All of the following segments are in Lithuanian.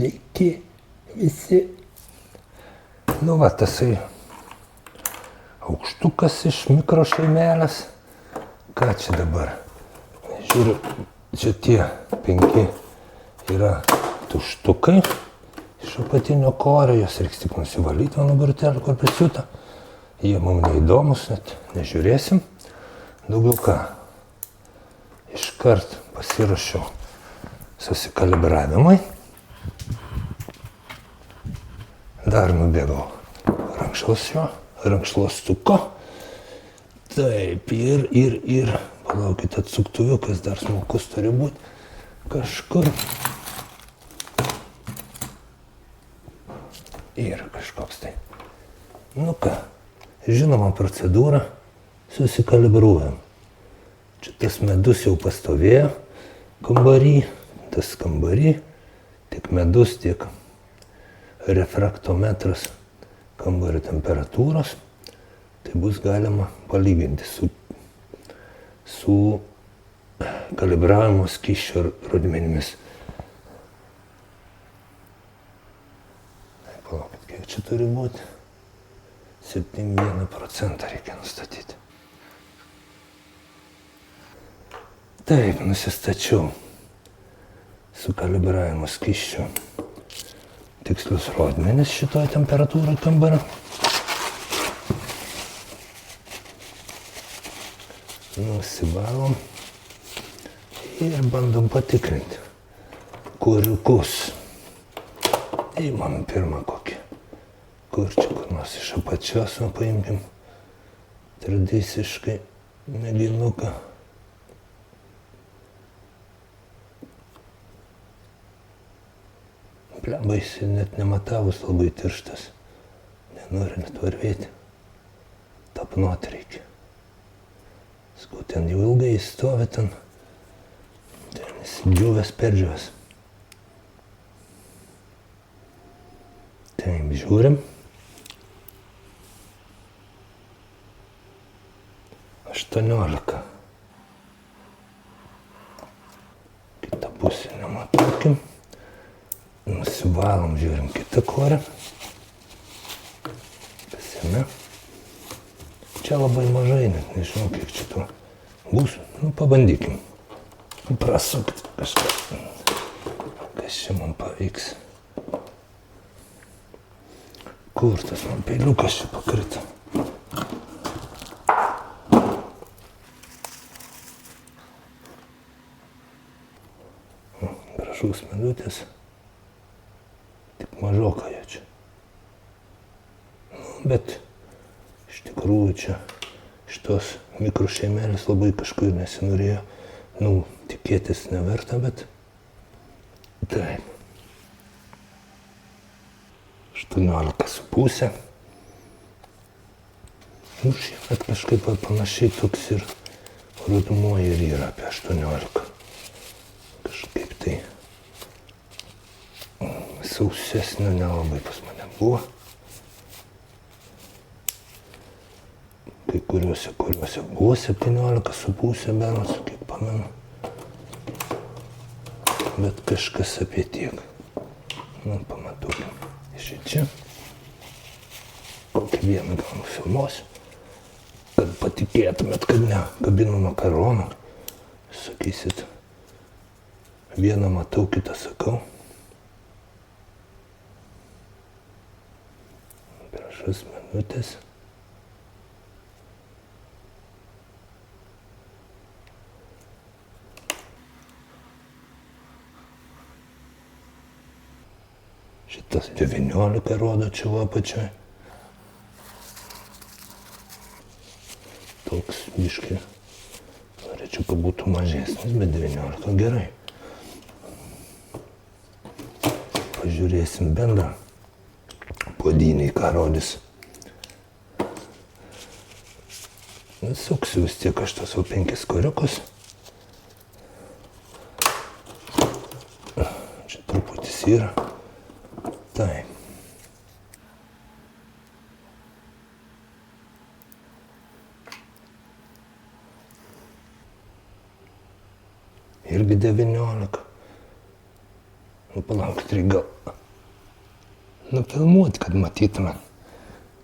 Sveiki visi. Nu va, tasai aukštukas iš mikrošeimelės. Ką čia dabar? Žiūriu, čia tie 5 yra tuštukai iš apatinio korio. Jos reiks tik nusivalyti mano burtelį, kur prisiūta. Jie mums neįdomus, net nežiūrėsim. Daugiau ką. Iškart pasirašiau susikalibravimai. Dar nubėgau rankšluostuko. Taip, ir. Palaukit, atsuktuviukas dar smulkus turi būti kažkur. Yra kažkoks tai. Nu ką, žinoma procedūra, susikalibruojam. Čia tas medus jau pastovėjo kambary, tas kambary, tiek medus, tiek refraktometras kambario temperatūros. Tai bus galima palyginti su kalibravimo skysčio rodmenimis. Palaukit, kiek čia turi būti? 71% reikia nustatyti. Taip, nusistačiau su kalibravimo skysčiu tikslius rodmenis šitoje temperatūroje kambario. Nusivalom ir bandom patikrinti kuriukus. Įmam pirmą kokį. Kur čia kur nors iš apačios, paimkim tradiciškai mėginuką. Blemba, jis net nematavus labai tirštas. Nenori net varvėti. Tapnuoti reikia. Skau, ten jau ilgai stovi ten įsidžiūvęs, perdžiūvęs. Taip, žiūrim. 18. Kitą pusę nematokim. Nusivalom, žiūrim kitą korę. Pasime. Čia labai mažai, net nežinau, kiek čia to bus. Nu, pabandykim. Prasukti kažką. Kas čia man pavyks. Kur tas man peiliukas čia pakrito? Gražus medutės. Tik mažoka jie čia. Nu, bet iš tikrųjų čia šitos mikrošeimelės labai kažkur nesinorėjo. Nu, tikėtis neverta, bet taip. 18,5. Nu, šiemet kažkaip panašiai toks ir rudumo ir yra apie 18. Kažkaip tai sausesnio nelabai pas mane buvo. Kai kuriuose buvo 17,5 berods, kaip pamenu. Bet kažkas apie tiek. Nu, pamatuokim. Iš čia. Kokį vieną gal nufilmuosiu. Kad patikėtumėt, kad ne kabinu makaronų. Sakysit, vieną matau, kitą sakau. Gražus minutės. Šitas 19 rodo čia va apačioj. Toks biškai. Norėčiau, kad būtų mažesnis, bet 19 gerai. Pažiūrėsim bendrą puodynį, ką rodys. Suksiu vis tiek aš tos 5 koriukus. Čia truputis yra. Taip. Irgi 19. Nu, palaukit, reikia gal nufilmuot, kad matytume.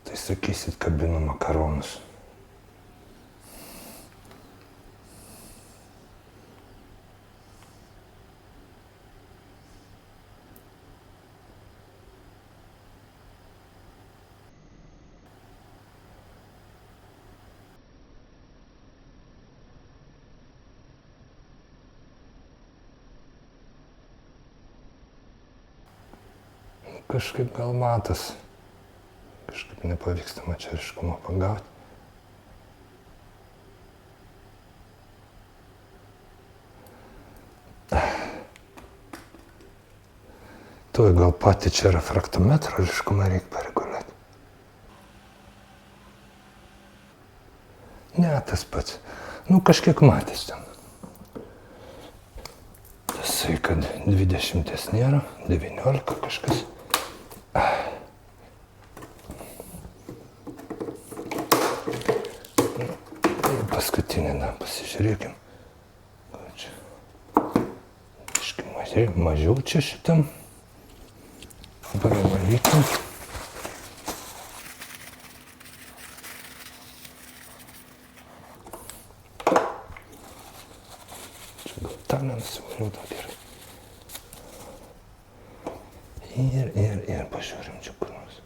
Tai sakysit, kabinu makaronus. Kažkaip gal matas. Kažkaip nepavyksta mačeriškumo pagauti. Tuoj gal patį čia refraktometro ryškumą reikia pareguliuoti. Ne, tas pats. Nu, kažkiek matys ten. Tasai, kad 20 nėra, 19 kažkas. Paskutinį, pasižiūrėkim. Čia mažiau čia šitam. Pravalykim. Čia gal tą nenusivaliau dar gerai. Ir pažiūrim čia kur nors.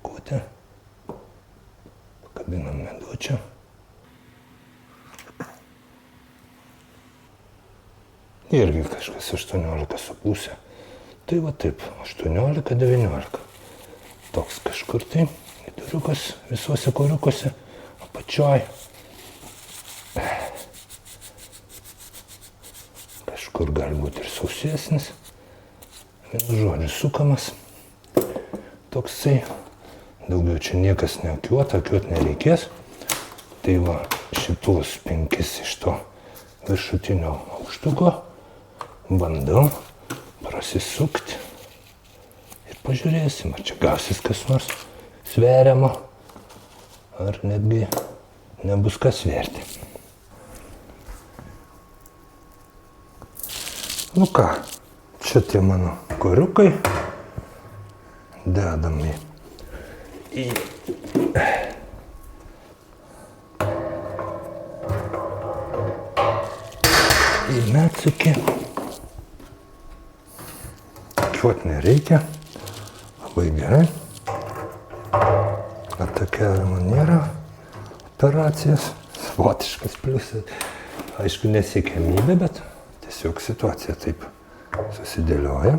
Kutę. Pakabinam medučio. Irgi kažkas 18,5. Tai va taip, 18-19. Toks kažkur tai, viduriukas visuose koriukuose, apačioj. Kažkur gali būti ir sausesnis. Vienu žodžiu, sukamas. Toksai. Daugiau čia niekas neakiuota, akiuot nereikės. Tai va, šitus 5 iš to viršutinio aukštuko bandau prasisukti ir pažiūrėsim, ar čia gausis kas nors sveriamo, ar netgi nebus kas sverti. Nu ką, čia tie mano koriukai, dedam į medsukį. Kiuot nereikia, labai gerai. Atakiavimo nėra, operacijas, savotiškas pliusas. Aišku, nesiekiamybė, bet tiesiog situacija taip susidėlioja.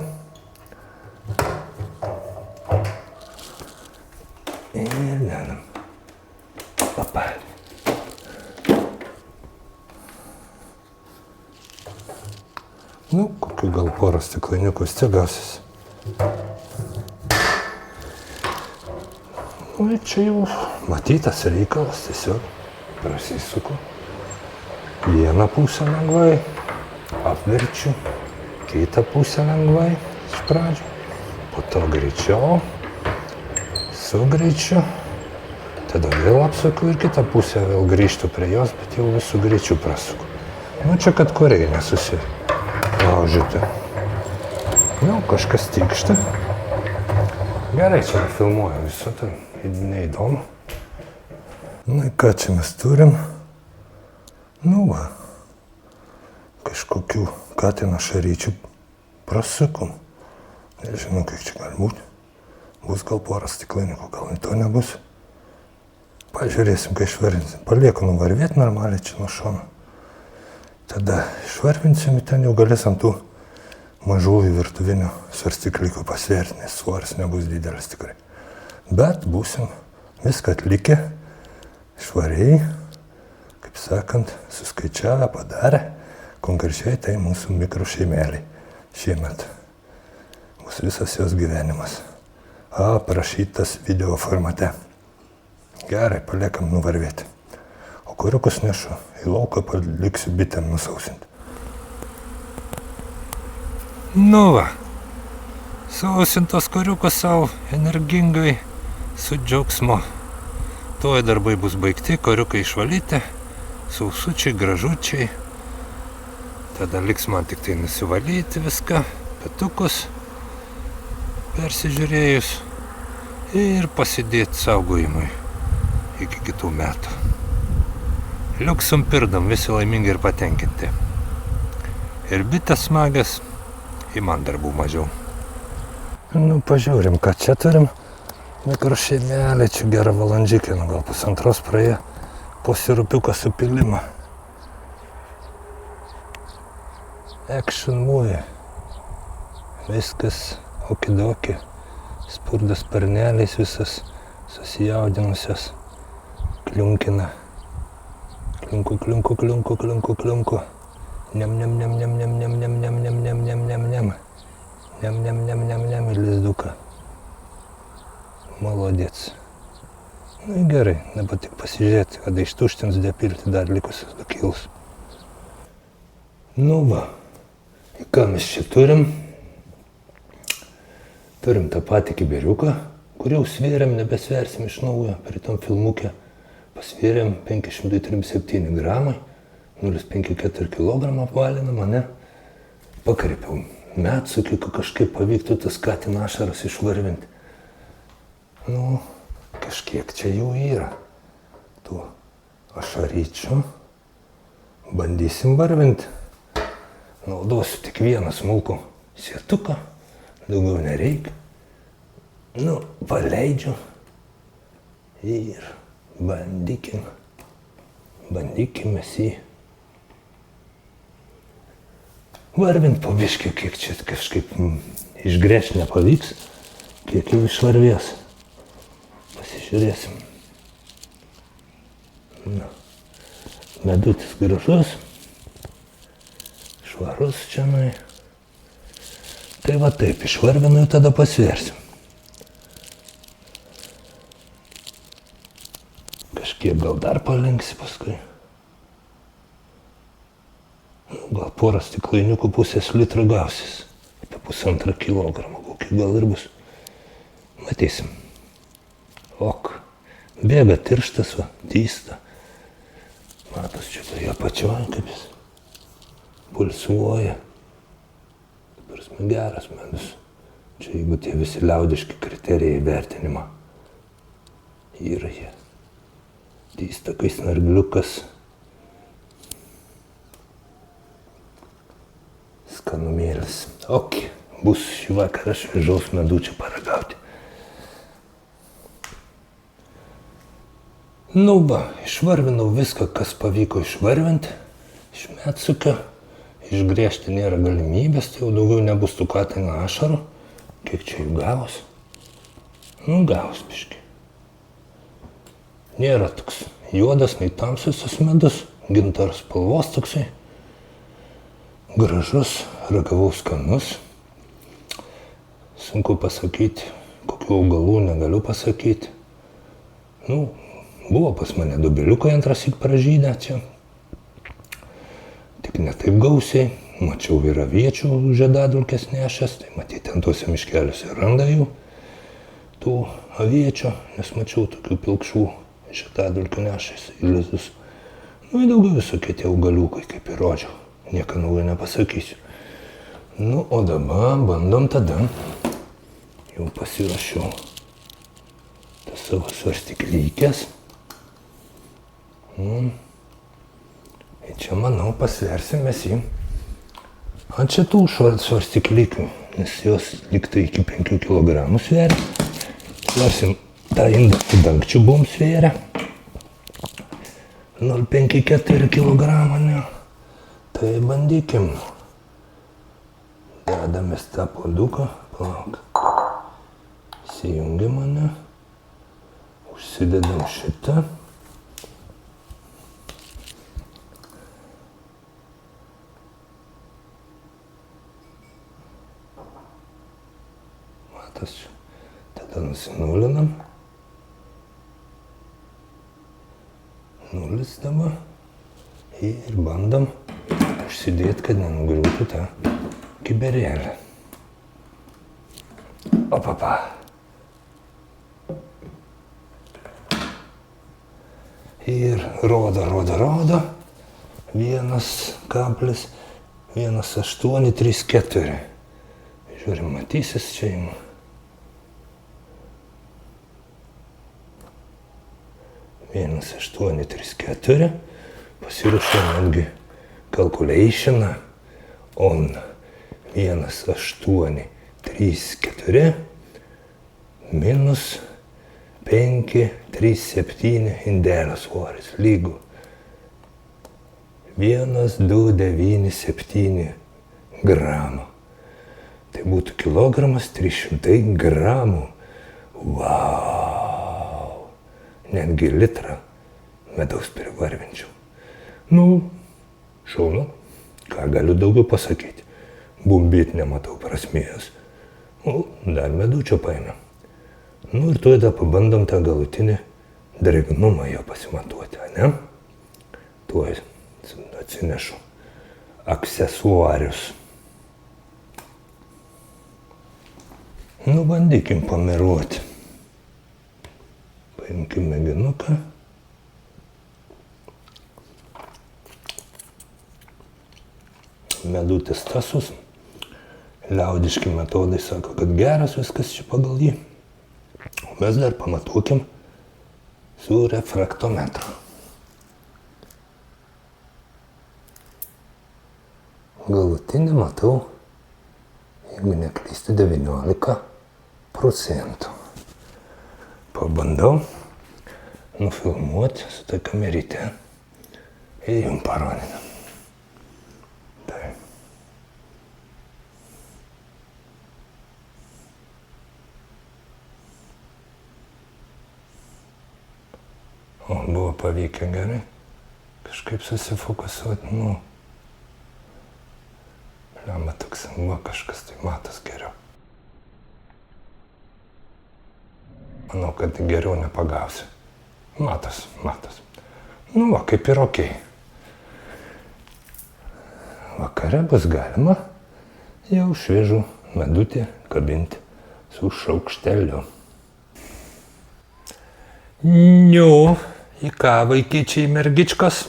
Ir dedam. Papa. Nu, kokiu gal porą stiklainiukų čia gausis. Nu, čia jau matytas reikalas, tiesiog prasisuku. Vieną pusę lengvai, apverčiu, kitą pusę lengvai iš pradžių, po to greičiau, su greičiu, tada vėl apsuku ir kitą pusę vėl grįžtu prie jos, bet jau visų greičių prasuku. Nu, čia kad kuriai nesusilaužyti. Nu, kažkas tikšta. Gerai, čia filmuoju visą, tai neįdomu. Nu, ką čia mes turim? Nu, va, kažkokių katino šaryčių prasukom. Nežinau, kiek čia gali būti. Bus gal porą stiklainikų, gal to nebus. Pažiūrėsim, kai išvarvinsim. Palieku nuvarvėti normaliai čia nuo šono. Tada išvarvinsim ir ten jau galės ant tų mažųjų virtuvinių svarstykliukų pasverti, nes svoris nebus didelis tikrai. Bet būsim viską atlikę, švariai, kaip sakant, suskaičiavę, padarę. Konkrečiai tai mūsų mikrošeimeliai šiemet. Bus visas jos gyvenimas. Aprašytas video formate. Gerai, paliekam nuvarvėti. O koriukus nešu į lauką, paliksiu bitėm nusausinti. Nu va, sausintos koriukus savo energingai, su džiaugsmu. Tuoj darbai bus baigti, koriukai išvalyti, sausučiai, gražučiai. Tada liks man tik tai nusivalyti viską, špetukus persižiūrėjus ir pasidėti saugojimui iki kitų metų. Liuksum pirdom, visi laimingi ir patenkinti. Ir bitės smagias, į man darbų mažiau. Nu, pažiūrim, ką čia turim. Mikrošeimelė, čia gera valandžikė, gal pusantros praėjo po sirupiuką supilimą. Action movie. Viskas okidoki. Spurdas sparneliais visas susijaudinusios. Kliunkina. Kliunku, kliunku, kliunku, kliunku, kliunku. Niam, niam, niam, niam, niam, niam, niam, niam, niam, niam, niam, niam, niam. Niam, niam, niam, niam, niam, į lizduką. Molodėts. Nu gerai, dabar tik pasižiūrėti, kada ištuštins depilti dar likusius 2 kilus. Nu va, į ką mes čia turim? Turim tą patį kiberiuką, kur jau svėrėm, nebesversim iš naujo. Per tom filmukę pasvėrėm 537 gramai, 0,54 kg apvalinama, ne? Pakreipiau medsukį, kad kažkaip pavyktų tas katino ašaras išvarvinti. Nu, kažkiek čia jų yra. Tų ašaryčių. Bandysim varvinti. Naudosiu tik vieną smulkų sietuką. Daugiau nereikia. Nu, paleidžiu. Ir bandykim. Bandykime jį varvint po biškį, kiek čia kažkaip išgręžti nepavyks, kiek jau išvarvės. Pasižiūrėsim. Na, medutis gražus, švarus čianai. Tai va taip, išvarvinu ir tada pasversim. Kažkiek gal dar palinksi paskui. Gal porą stiklainiukų 0,5 litro gausis. Apie 1,5 kilogramą kokį gal ir bus. Matysim. Ok. Bėga tirštas, va, dysta. Matos čia toje apačioje, kaip jis pulsuoja. Prasme, geras medus. Čia jeigu tie visi liaudiški kriterijai vertinimo. Yra jie. Dysta kai snargliukas. Skanumėlis. Ok, bus šį vakarą šviežaus medučio paragauti. Nu va, išvarvinau viską, kas pavyko išvarvinti. Iš medsukio. Išgręžti nėra galimybės, tai jau daugiau nebus tų katino ašarų. Kiek čia jų gavos? Nu, gavos biškį. Nėra toks juodas, nei tamsus tas medus. Gintaro spalvos toksai. Gražus, ragavau skanus. Sunku pasakyti, kokių augalų negaliu pasakyti. Nu, buvo pas mane dobiliukai antrąsyk pražydę čia. Tik ne taip gausiai. Mačiau ir aviečių žiedadulkes nešęs, tai matyti ten tuose miškeliuose randa jų. Tų aviečių, nes mačiau tokių pilkšvų žiedadulkių nešęs į lizdus. Nu, ir daugiau visokie tie augaliukai, kaip ir rodžiau. Nieko naujo nepasakysiu. Nu, o dabar bandom tada. Jau pasirašiau tas savo svarstyklykės. Ir čia, manau, pasversim mes jį ant šitų svarstyklykių, nes jos liktai iki 5 kg sveria. Sversim tą indą su dangčiu buvom sveria. 0,54 kg, ne. Tai bandykim. Dedamės tą puoduką. Palauk. Įsijungiam, ne. Užsidedam šitą. Matas čia. Tada nusinulinam. 0 dabar. Ir bandom užsidėti, kad nenugriūtų tą kiberėlę. Opapa. Ir rodo. 1,1834. Žiūrim, matysis čia jums. Vienas, 8, 3, 4. Pasiruošėm netgi calculationą. On 1, 8, 3, 4. Minus 5, 3, 7 indelio svoris. Lygu. 1, 2, 9, 7 gramų. Tai būtų kilogramas 300 gramų. Vau! Netgi litrą medaus privarvinčiau. Šaunu. Ką galiu daugiau pasakyti? Bumbėt nematau prasmės. Dar medučio paėmėm. Ir tada pabandom tą galutinį drėgnumą jo pasimatuoti, ne? Tuoj atsinešu aksesuarius. Bandykim pamiruoti. Paimkim mėginuką. Medutis tasus. Liaudiški metodai sako, kad geras viskas čia pagal jį. Mes dar pamatuokim su refraktometru. Galutinį matau, jeigu neklystu, 19%. Pabandau nufilmuoti su ta kameryte ir jums parodinam. Buvo pavykę gerai. Kažkaip susifokusuoti, Lemba toks, kažkas tai matos geriau. Manau, kad geriau nepagausiu. Matos. Kaip ir okei. Vakare bus galima jau šviežų medutį kabinti su šaukšteliu. Į ką, vaikyčiai mergičkos?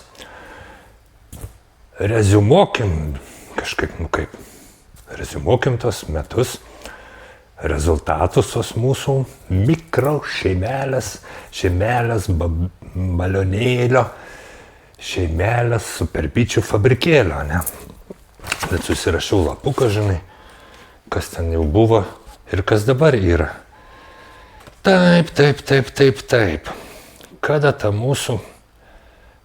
Reziumuokim reziumuokim tos metus, rezultatus tos mūsų mikro šeimelės balionėlio, šeimelės superbičių fabrikėlio, ne? Bet susirašiau lapuką, žinai, kas ten jau buvo ir kas dabar yra. Taip. Kada ta mūsų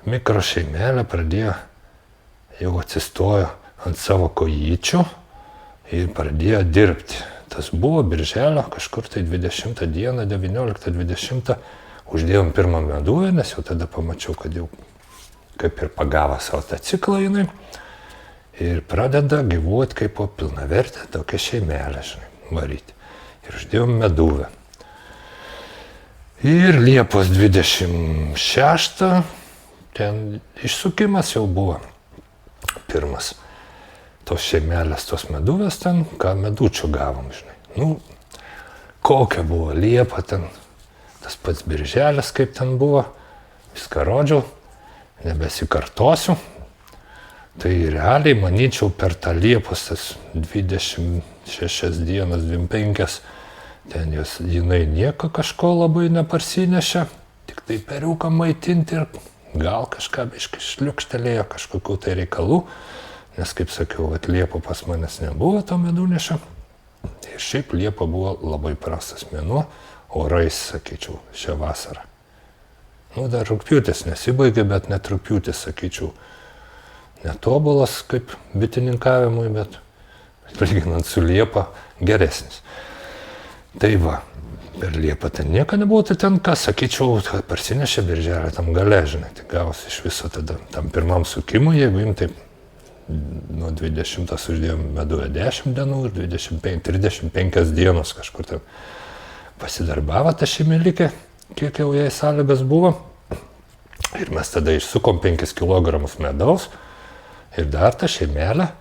mikro šeimelė pradėjo, jau atsistojo ant savo kojyčių ir pradėjo dirbti. Tas buvo birželio, kažkur tai 20 dieną, 19-20, uždėjom pirmą meduvę, nes jau tada pamačiau, kad jau kaip ir pagavo savo tą ciklą jinai ir pradeda gyvuoti kaip po pilnavertę tokią šeimelę, žinai, varyti. Ir uždėjom meduvę. Ir Liepos 26, ten išsukimas jau buvo pirmas. Tos šeimelės, tos meduvės ten, ką medučių gavom, žinai. Kokia buvo Liepa ten, tas pats birželis, kaip ten buvo, viską rodžiau, nebesikartosiu. Tai realiai, manyčiau, per tą Liepos tas 26 dienas, 25, ten jinai nieko kažko labai neparsinešė, tik tai periuką maitinti ir gal kažką biškai šliukštelėjo kažkokių tai reikalų. Nes, kaip sakiau, Liepa pas manęs nebuvo to medunešio. Ir šiaip Liepa buvo labai prastas mėnuo, orais, sakyčiau, šią vasarą. Dar rugpjūtis nesibaigė, bet net rugpjūtis, sakyčiau, netobulas kaip bitininkavimui, bet lyginant su Liepa geresnis. Tai va, per Liepą ten nieko nebuvo, tai ten, ką sakyčiau, parsinešė birželį tam gale, žinai, tai gavosi iš viso tada tam pirmam sukimui, jeigu jums taip nuo 20 uždėjom meduvę 10 dienų ir 35 dienos kažkur ten pasidarbavo tą šeimelikė, kiek jau jai sąlygas buvo. Ir mes tada išsukom 5 kg medaus ir dar tą šeimelę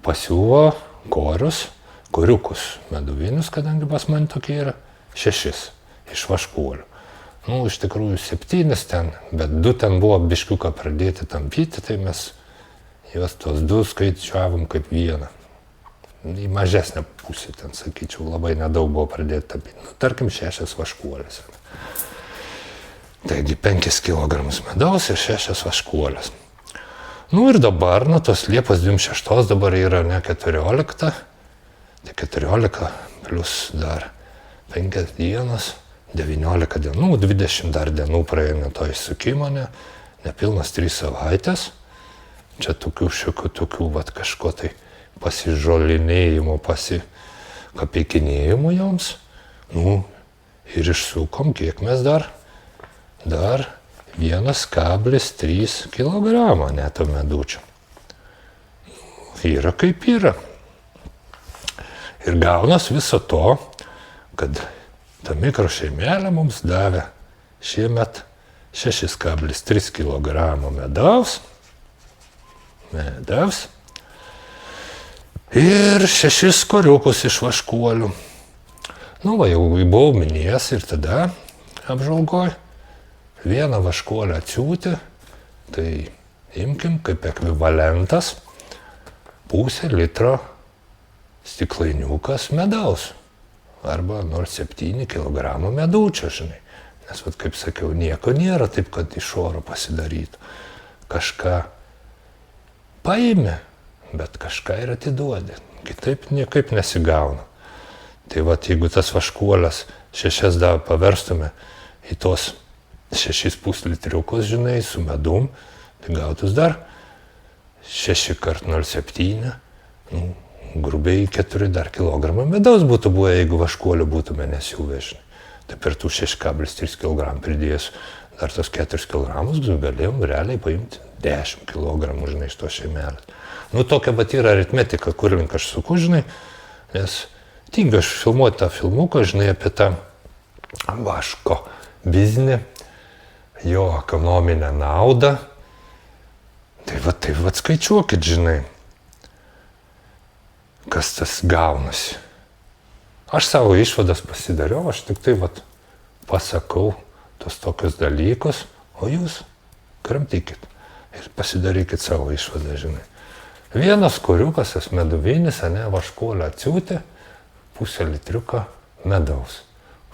pasiuvo koriukus meduvinius, kadangi pas man tokie yra 6 iš vaškuolių. Iš tikrųjų 7 ten, bet 2 ten buvo biškiuką pradėti tampyti, tai mes juos tos 2 skaičiavom kaip vieną. į mažesnę pusę, ten, sakyčiau, labai nedaug buvo pradėti tapyti. Nu, tarkim, 6 vaškuolės. Taigi 5 kg medaus ir 6 vaškuolės. Nu ir dabar, nu, tos Liepos 26 dabar yra ne 14, tai 14 plus dar 5 dienas, 19 dienų, 20 dar dienų praeina to įsukimo, nepilnas 3 savaitės. Čia tokių vat kažko tai pasižolinėjimo, pasikapeikinėjimo joms. Nu, ir išsukom, kiek mes dar 1,3 kg neto medučio. Yra kaip yra. Ir gaunas viso to, kad ta mikrošeimelė mums davė šiemet 6,3 kg medaus ir 6 koriukus iš vaškuolių. Nu, va, jau buvau minėjęs ir tada apžvalgoj. Vieną vaškuolę atsiūti, tai imkim kaip ekvivalentas 0,5 litro stiklainiukas medaus arba 0,7 kg medučio, žinai. Nes, vat, kaip sakiau, nieko nėra taip, kad iš oro pasidarytų. Kažką paėmė, bet kažką ir atiduodi. Kitaip niekaip nesigauna. Tai vat, jeigu tas vaškuolės 6 paverstume į tos 6 puslitriukus, žinai, su medum, tai gautus dar 6 × 0,7, nu, grubiai 4 dar kilogramą medaus būtų buvę, jeigu vaškuolių būtume nesiūvę, žinai. Tai per tų 6,3 kg pridėjus dar tos 4 kg, galėjom realiai paimti 10 kg, žinai, iš to šeimelės. Nu, tokia bat yra aritmetika, kur link aš suku, žinai, nes tingiu aš filmuoti tą filmuką, žinai, apie tą vaško biznį, jo ekonominę naudą. Tai va skaičiuokit, žinai, kas tas gaunasi. Aš savo išvadas pasidariau, aš tik tai vat pasakau tos tokius dalykus, o jūs kramtykit ir pasidarykit savo išvadą, žinai. Vienas koriukas, tas meduvinis, vaškuolę atsiūti, 0,5 litriuką medaus.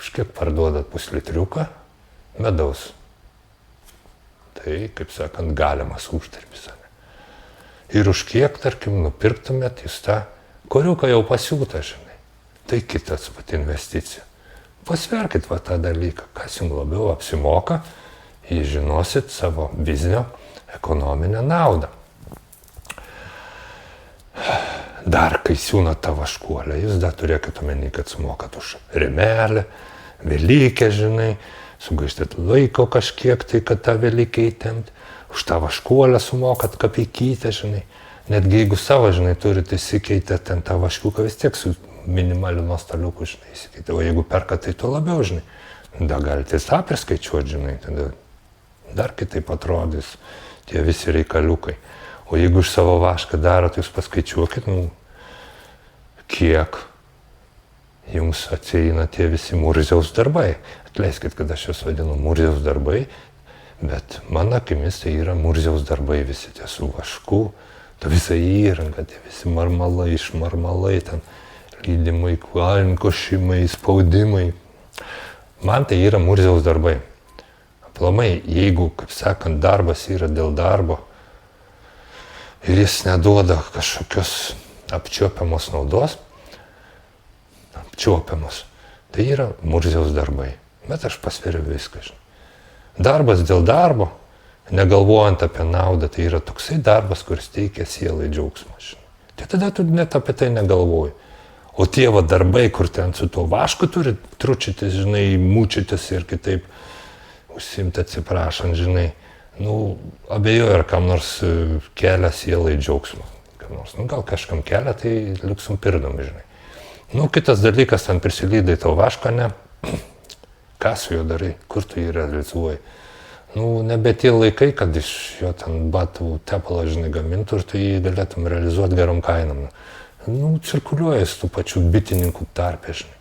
Už kiek parduodat 0,5 litriuką medaus? Tai, kaip sakant, galimas uždarbis. Ir už kiek, tarkim, nupirktumėt jūs tą koriuką jau pasiūtą, žinai. Tai kitas pat investicija. Pasverkit va tą dalyką, kas jums labiau apsimoka, jūs žinosit savo biznio ekonominę naudą. Dar, kai siūnat tą vaškuolę, jūs dar turėkit omeny, kad sumokat už rėmelę, velykę, žinai, sugaištit laiko kažkiek tai, kad tą velykę įtempt, už tą vaškuolę sumokat kapeikytę, žinai. Netgi jeigu savo, žinai, turit įsikeitę ten tą vaškiuką, vis tiek su minimaliu nuostoliuku, žinai, įsikeitę. O jeigu perkat, tai to labiau, žinai. Da galite tą priskaičiuoti, žinai, tada dar kitaip atrodys tie visi reikaliukai. O jeigu iš savo vašką darot, jūs paskaičiuokit, nu, kiek jums atsieina tie visi Murziaus darbai. Atleiskit, kad aš juos vadinu Murziaus darbai, bet mano akimis tai yra Murziaus darbai visi tie su vašku, ta visa įranga, tie visi marmalai, išmarmalai, ten lydimai, košimai, spaudimai. Man tai yra Murziaus darbai. Aplamai, jeigu, kaip sakant, darbas yra dėl darbo ir jis neduoda kažkokios apčiuopiamos naudos, tai yra Murziaus darbai. Bet aš pasveriu viską. Darbas dėl darbo, negalvojant apie naudą, tai yra toksai darbas, kuris teikia sielai džiaugsmą. Tai tada tu net apie tai negalvoji. O tie va darbai, kur ten su tuo vašku turi tručytis, žinai, mūčytis ir kitaip užsimti atsiprašant, žinai, nu, abejoju, ar kam nors kelia sielai džiaugsmą. Nu, gal kažkam kelia, tai liksum pirdomi, žinai. Nu, kitas dalykas, ten prisilydai tau vašką, ne? Ką su juo darai, kur tu jį realizuoji? Nu, nebe tie laikai, kad iš jo ten batų tepalą, žinai, gamintų ir tu jį galėtum realizuoti gerom kainom. Nu, cirkuliuoja tų pačių bitininkų tarpe, žinai.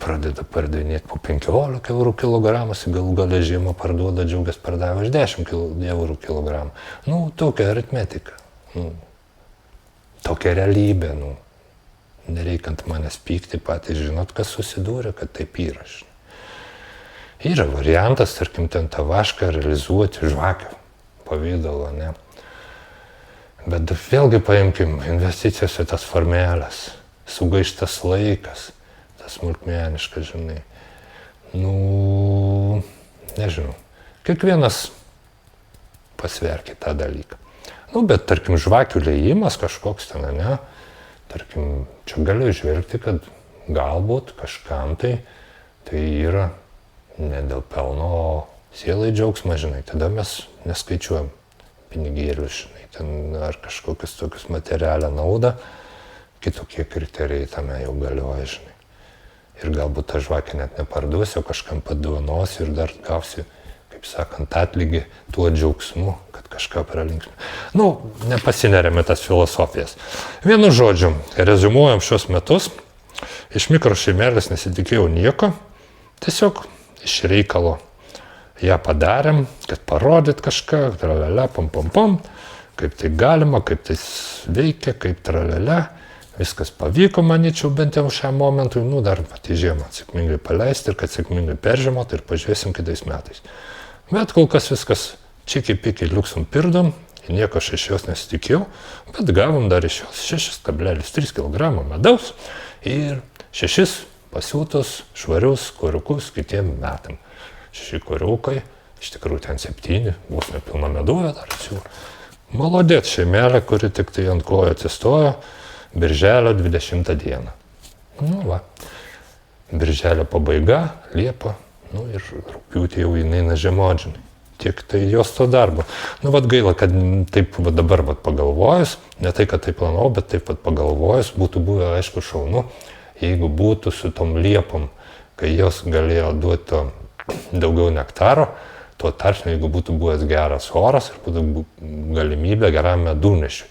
Pradeda pardavinėti po 15 eurų kilogramas, galų gale žiemą parduoda, džiaugias pardavę už 10 eurų kilogramą. Nu, tokia aritmetika. Nu, tokia realybė, nu. nereikiant manęs pykti, patys žinot, kas susidūrė, kad taip yra. Yra variantas, tarkim, ten tą vašką realizuoti žvakių pavidalo, ne. Bet vėlgi paimkim investicijas į tas formelės, sugaištas laikas, tas smulkmeniškas, žinai. Nu, nežinau, kiekvienas pasverkit tą dalyką. Nu, bet tarkim, žvakių liejimas kažkoks ten, ne, tarkim, čia galiu žvelgti, kad galbūt kažkam tai yra ne dėl pelno, o sielai džiaugsmas, žinai, tada mes neskaičiuojam pinigėlius, žinai, ten ar kažkokius tokius materialią naudą, kitokie kriterijai tame jau galioja, žinai. Ir galbūt tą žvakę net neparduosiu, kažkam padovanosiu ir dar gausiu, kaip sakant, atlygį tuo džiaugsmu, kad kažką pralinksmė. Nu, nepasineriame tas filosofijas. Vienu žodžiu, rezumuojam šios metus, iš mikrošeimelės nesitikėjau nieko, tiesiog iš reikalo ją padarėm, kad parodyt kažką, tralala, pom, kaip tai galima, kaip tai veikia, kaip tralala. Viskas pavyko, manyčiau, bent jau šiam momentui, nu dar pati žiemą sėkmingai paleisti ir kad sėkmingai peržemot ir pažiūrėsim kitais metais. Bet kol kas viskas čiki-piki liuksum pirdom, nieko aš iš jos nesitikėjau, bet gavom dar iš jos 6,3 kg medaus ir 6 pasiūtus švarius koriukus kitiem metam. 6 koriukai, iš tikrųjų ten 7, vos nepilna meduvė dar siūlo. Malodėt šeimelė, kuri tik tai ant kojo atsistojo, Birželio 20 dieną. Nu va, Birželio pabaiga, Liepa, nu ir rugpjūtį jau jinai nažemodžinai. Tiek tai jos to darbo. Nu vat gaila, kad taip va dabar vat pagalvojus, ne tai, kad taip planavau, bet taip vat pagalvojus, būtų buvę aišku šaunu, jeigu būtų su tom liepom, kai jos galėjo duoti daugiau nektaro, tuo tarpsniu, jeigu būtų buvęs geras oras ir būtų galimybė geram medūnešiui.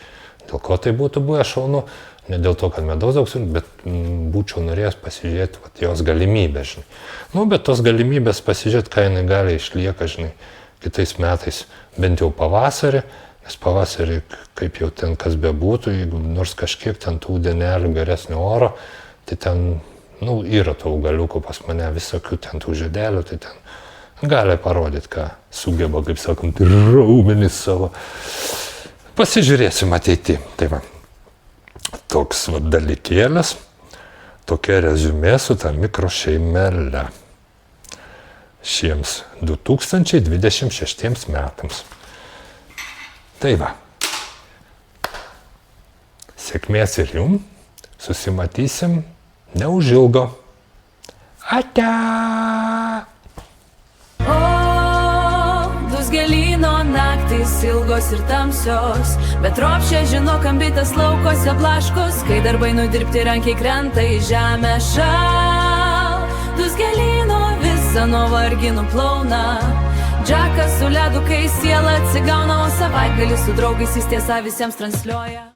Dėl ko tai būtų buvę šaunu? Ne dėl to, kad medaus daug surinkti, bet būčiau norėjęs pasižiūrėti vat, jos galimybę, žinai. Nu, bet tos galimybės pasižiūrėti, ką jinai gali išlieka, žinai, kitais metais, bent jau pavasarį, nes pavasarį, kaip jau ten kas bebūtų, jeigu nors kažkiek ten tų dienelių geresnio oro, tai ten, nu, yra tų augaliukų pas mane, visokių ten tų žiedelių, tai ten gali parodyti, ką sugeba, kaip sakant, raumenis savo. Pasižiūrėsim ateity. Tai va, toks va dalykėlis, tokia reziumė su ta mikrošeimele šiems 2026 metams. Tai va, sėkmės ir jum, susimatysim neužilgo. Ate! Dusgelyno naktys ilgos ir tamsios, bet ropščia žino, kambitas laukose blaškos, kai darbai nudirbti rankiai krenta į žemę šal. Dusgelyno visą nuo varginų plauna, Džakas su ledu, kai siela atsigauna, o savaitgalį su draugais jis tiesa visiems transliuoja.